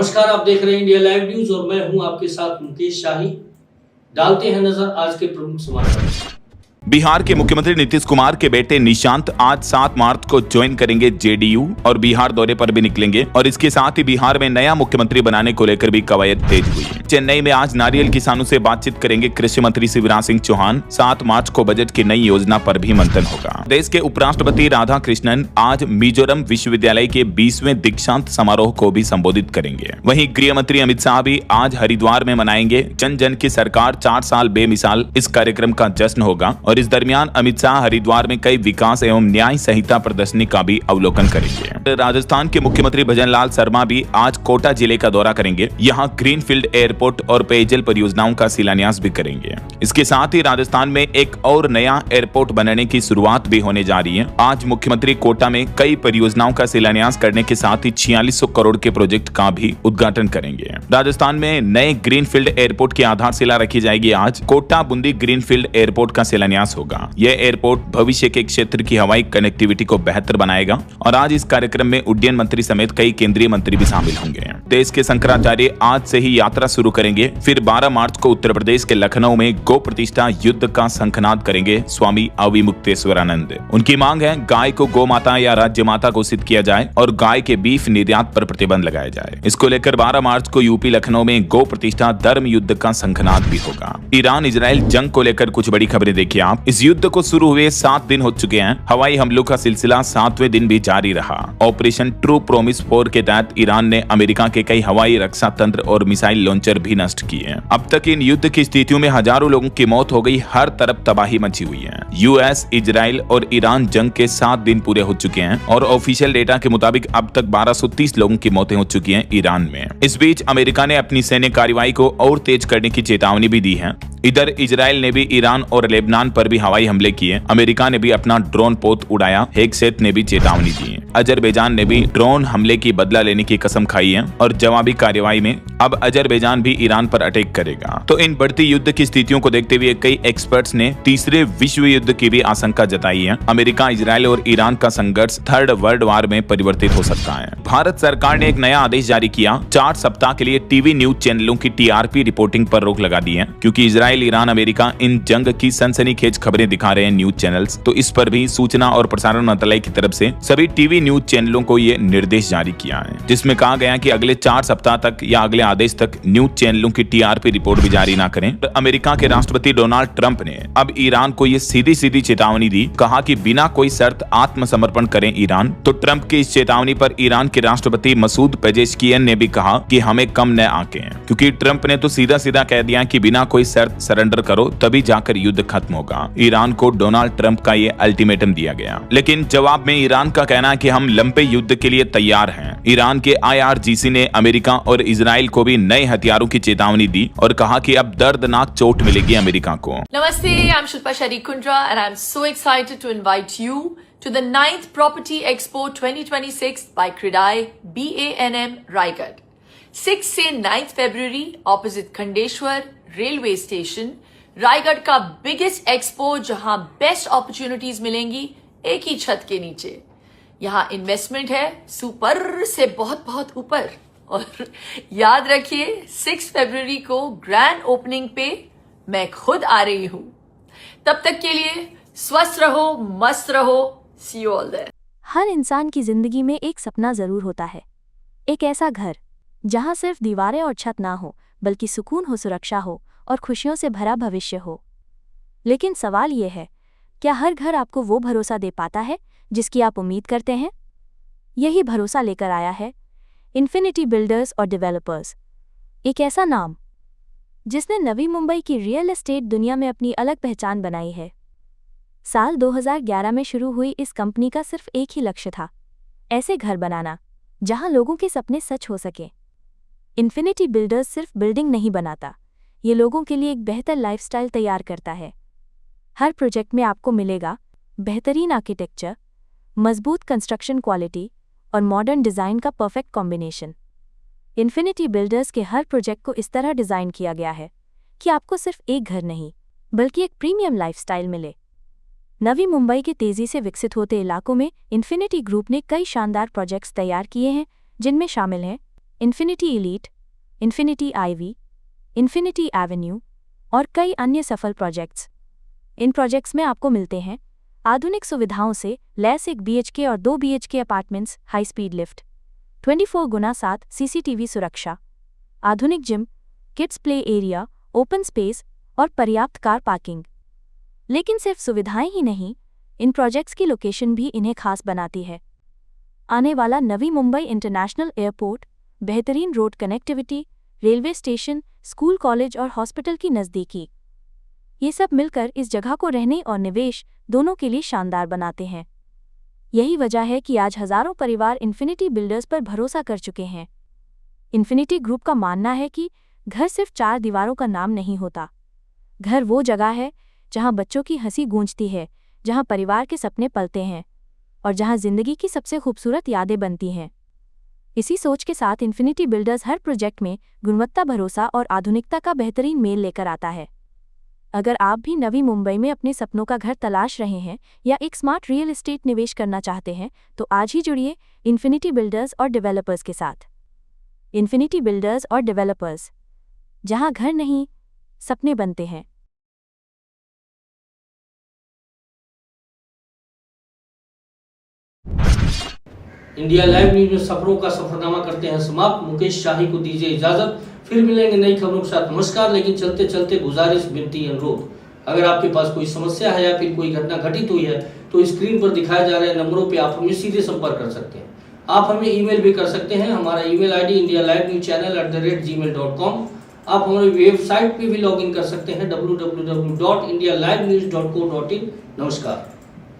नमस्कार, आप देख रहे हैं इंडिया लाइव न्यूज और मैं हूं आपके साथ मुकेश शाही। डालते हैं नजर आज के प्रमुख समाचार। बिहार के मुख्यमंत्री नीतीश कुमार के बेटे निशांत आज 7 मार्च को ज्वाइन करेंगे जेडीयू और बिहार दौरे पर भी निकलेंगे और इसके साथ ही बिहार में नया मुख्यमंत्री बनाने को लेकर भी कवायद तेज हुई है। चेन्नई में आज नारियल किसानों से बातचीत करेंगे कृषि मंत्री शिवराज सिंह चौहान। 7 मार्च को बजट की नई योजना पर भी मंथन होगा। देश के उपराष्ट्रपति राधाकृष्णन आज मिजोरम विश्वविद्यालय के 20वें दीक्षांत समारोह को भी संबोधित करेंगे। वहीं गृह मंत्री अमित शाह भी आज हरिद्वार में मनाएंगे जन जन की सरकार 4 साल बेमिसाल। इस कार्यक्रम का जश्न होगा और इस दरमियान अमित शाह हरिद्वार में कई विकास एवं न्याय संहिता प्रदर्शनी का भी अवलोकन करेंगे। राजस्थान के मुख्यमंत्री भजनलाल शर्मा भी आज कोटा जिले का दौरा करेंगे। यहाँ ग्रीनफील्ड एयरपोर्ट और पेयजल परियोजनाओं का शिलान्यास भी करेंगे। इसके साथ ही राजस्थान में एक और नया एयरपोर्ट बनने की शुरुआत भी होने जा रही है। आज मुख्यमंत्री कोटा में कई परियोजनाओं का शिलान्यास करने के साथ ही 4600 करोड़ के प्रोजेक्ट का भी उद्घाटन करेंगे। राजस्थान में नए ग्रीनफील्ड एयरपोर्ट की आधारशिला रखी जाएगी। आज कोटा बूंदी ग्रीनफील्ड एयरपोर्ट का शिलान्यास होगा। यह एयरपोर्ट भविष्य के क्षेत्र की हवाई कनेक्टिविटी को बेहतर बनाएगा और आज इस कार्यक्रम में उड्डयन मंत्री समेत कई केंद्रीय मंत्री भी शामिल होंगे। देश के शंकराचार्य आज से ही यात्रा शुरू करेंगे। फिर 12 मार्च को उत्तर प्रदेश के लखनऊ में गौ प्रतिष्ठा युद्ध का शंखनाद करेंगे स्वामी अविमुक्तेश्वरानंद। उनकी मांग है गाय को गौ माता या राज्य माता घोषित किया जाए और गाय के बीफ निर्यात पर प्रतिबंध लगाया जाए। इसको लेकर 12 मार्च को यूपी लखनऊ में गौ प्रतिष्ठा धर्म युद्ध का शंखनाद भी होगा। ईरान इजराइल जंग को लेकर कुछ बड़ी खबरें देखिए आप। इस युद्ध को शुरू हुए 7 दिन हो चुके हैं। हवाई हमलों का सिलसिला 7वें दिन भी जारी रहा। ऑपरेशन ट्रू प्रॉमिस 4 के तहत ईरान ने अमेरिका के कई हवाई रक्षा तंत्र और मिसाइल लॉन्चर भी नष्ट किए। अब तक इन युद्ध की स्थितियों में हजारों लोगों की मौत हो गई। हर तरफ तबाही मची हुई है। यूएस, इजराइल और ईरान जंग के 7 दिन पूरे हो चुके हैं और ऑफिशियल डेटा के मुताबिक अब तक 1230 लोगों की मौतें हो चुकी हैं ईरान में। इस बीच अमेरिका ने अपनी सैन्य कार्रवाई को और तेज करने की चेतावनी भी दी है। इधर इजराइल ने भी ईरान और लेबनान पर भी हवाई हमले किए। अमेरिका ने भी अपना ड्रोन पोत उड़ाया। हेगसेथ ने भी चेतावनी दी। अजरबैजान ने भी ड्रोन हमले की बदला लेने की कसम खाई है और जवाबी कार्रवाई में अब अजरबैजान भी ईरान पर अटैक करेगा। तो इन बढ़ती युद्ध की स्थितियों को देखते हुए कई एक्सपर्ट्स ने तीसरे विश्व युद्ध की भी आशंका जताई है। अमेरिका, इजराइल और ईरान का संघर्ष थर्ड वर्ल्ड वार में परिवर्तित हो सकता है। भारत सरकार ने एक नया आदेश जारी किया। 4 सप्ताह के लिए टीवी न्यूज चैनलों की टीआरपी रिपोर्टिंग पर रोक लगा दी है क्योंकि इजराइल, ईरान, अमेरिका इन जंग की सनसनीखेज खबरें दिखा रहे हैं न्यूज चैनल्स। तो इस पर भी सूचना और प्रसारण मंत्रालय की तरफ से सभी टीवी न्यूज चैनलों को ये निर्देश जारी किया है, जिसमें कहा गया कि अगले 4 सप्ताह तक या अगले आदेश तक न्यूज चैनलों की टीआरपी रिपोर्ट भी जारी ना करें। अमेरिका के राष्ट्रपति डोनाल्ड ट्रंप ने अब ईरान को ये सीधी सीधी चेतावनी दी। कहा कि बिना कोई शर्त आत्मसमर्पण करें ईरान। तो ट्रंप की इस चेतावनी पर ईरान के राष्ट्रपति मसूद पेजेश्कियन ने भी कहा कि हमें कम न आके, क्योंकि ट्रंप ने तो सीधा सीधा कह दिया कि बिना कोई शर्त सरेंडर करो तभी जाकर युद्ध खत्म होगा। ईरान को डोनाल्ड ट्रंप का ये अल्टीमेटम दिया गया, लेकिन जवाब में ईरान का कहना है कि हम लंबे युद्ध के लिए तैयार हैं। ईरान के IRGC ने अमेरिका और इजराइल को भी नए हथियारों की चेतावनी दी और कहा कि अब दर्दनाक चोट मिलेगी अमेरिका को। नमस्ते, I am Shilpa शेट्टी-कुंद्रा and I'm so excited to invite you to the 9th Property Expo 2026 by CREDAI BANM Raigad। 6 से 9 फरवरी opposite Khandeshwar railway station Raigad का बिगेस्ट एक्सपो, जहां बेस्ट अपॉर्चुनिटीज मिलेंगी एक ही छत के नीचे। यहां इन्वेस्टमेंट है सुपर से बहुत बहुत ऊपर। और याद रखिए 6 फरवरी को ग्रैंड ओपनिंग पे मैं खुद आ रही हूं। तब तक के लिए स्वस्थ रहो, मस्त रहो। सी यू ऑल देयर। हर इंसान की जिंदगी में एक सपना जरूर होता है, एक ऐसा घर जहां सिर्फ दीवारें और छत ना हो, बल्कि सुकून हो, सुरक्षा हो और खुशियों से भरा भविष्य हो। लेकिन सवाल यह है, क्या हर घर आपको वो भरोसा दे पाता है जिसकी आप उम्मीद करते हैं? यही भरोसा लेकर आया है इन्फिनिटी बिल्डर्स और डेवलपर्स, एक ऐसा नाम जिसने नवी मुंबई की रियल एस्टेट दुनिया में अपनी अलग पहचान बनाई है। साल 2011 में शुरू हुई इस कंपनी का सिर्फ एक ही लक्ष्य था, ऐसे घर बनाना जहां लोगों के सपने सच हो सके। इन्फिनिटी बिल्डर्स सिर्फ बिल्डिंग नहीं बनाता, ये लोगों के लिए एक बेहतर लाइफस्टाइल तैयार करता है। हर प्रोजेक्ट में आपको मिलेगा बेहतरीन आर्किटेक्चर, मजबूत कंस्ट्रक्शन क्वालिटी और मॉडर्न डिज़ाइन का परफेक्ट कॉम्बिनेशन। इन्फिनिटी बिल्डर्स के हर प्रोजेक्ट को इस तरह डिज़ाइन किया गया है कि आपको सिर्फ एक घर नहीं, बल्कि एक प्रीमियम लाइफस्टाइल मिले। नवी मुंबई के तेज़ी से विकसित होते इलाकों में इन्फिनिटी ग्रुप ने कई शानदार प्रोजेक्ट्स तैयार किए हैं, जिनमें शामिल हैं infinity elite, infinity IV, infinity avenue और कई अन्य सफल प्रोजेक्ट्स। इन प्रोजेक्ट्स में आपको मिलते हैं आधुनिक सुविधाओं से लैस 1 BHK और 2 BHK apartments, high speed lift, 24x7 CCTV सुरक्षा, आधुनिक gym, kids play area, open space और पर्याप्त कार पार्किंग। लेकिन सिर्फ सुविधाएं ही नहीं, इन प्रोजेक्ट्स की लोकेशन भी इन्हें खास बनाती है। आने वाला नवी मुंबई इंटरनेशनल एयरपोर्ट, बेहतरीन road connectivity, railway station, school, college और हॉस्पिटल की नज़दीकी, ये सब मिलकर इस जगह को रहने और निवेश दोनों के लिए शानदार बनाते हैं। यही वजह है कि आज हजारों परिवार इन्फिनिटी बिल्डर्स पर भरोसा कर चुके हैं। इन्फिनिटी ग्रुप का मानना है कि घर सिर्फ 4 दीवारों का नाम नहीं होता। घर वो जगह है जहां बच्चों की हंसी गूंजती है, जहां परिवार के सपने पलते हैं और जहां जिंदगी की सबसे खूबसूरत यादें बनती हैं। इसी सोच के साथ इन्फिनिटी बिल्डर्स हर प्रोजेक्ट में गुणवत्ता, भरोसा और आधुनिकता का बेहतरीन मेल लेकर आता है। अगर आप भी नवी मुंबई में अपने सपनों का घर तलाश रहे हैं या एक स्मार्ट रियल एस्टेट निवेश करना चाहते हैं, तो आज ही जुड़िए इन्फिनिटी बिल्डर्स और डेवलपर्स के साथ। इन्फिनिटी बिल्डर्स और डेवलपर्स, जहां घर नहीं, सपने बनते हैं। इंडिया लाइव न्यूज में सफरों का सफरनामा करते हैं समाप्त। मुकेश शाही को दीजिए इजाजत, फिर मिलेंगे नई खबरों के साथ। नमस्कार। लेकिन चलते चलते गुजारिश, विनती, अनुरोध, अगर आपके पास कोई समस्या है या फिर कोई घटना घटित हुई है तो स्क्रीन पर दिखाए जा रहे नंबरों पे आप हमें सीधे संपर्क कर सकते हैं। आप हमें ईमेल भी कर सकते हैं। हमारा ईमेल आईडी indialivenewschannel@gmail.com। आप हमारी वेबसाइट पे भी लॉगिन कर सकते हैं www.indialivenews.co.in। नमस्कार।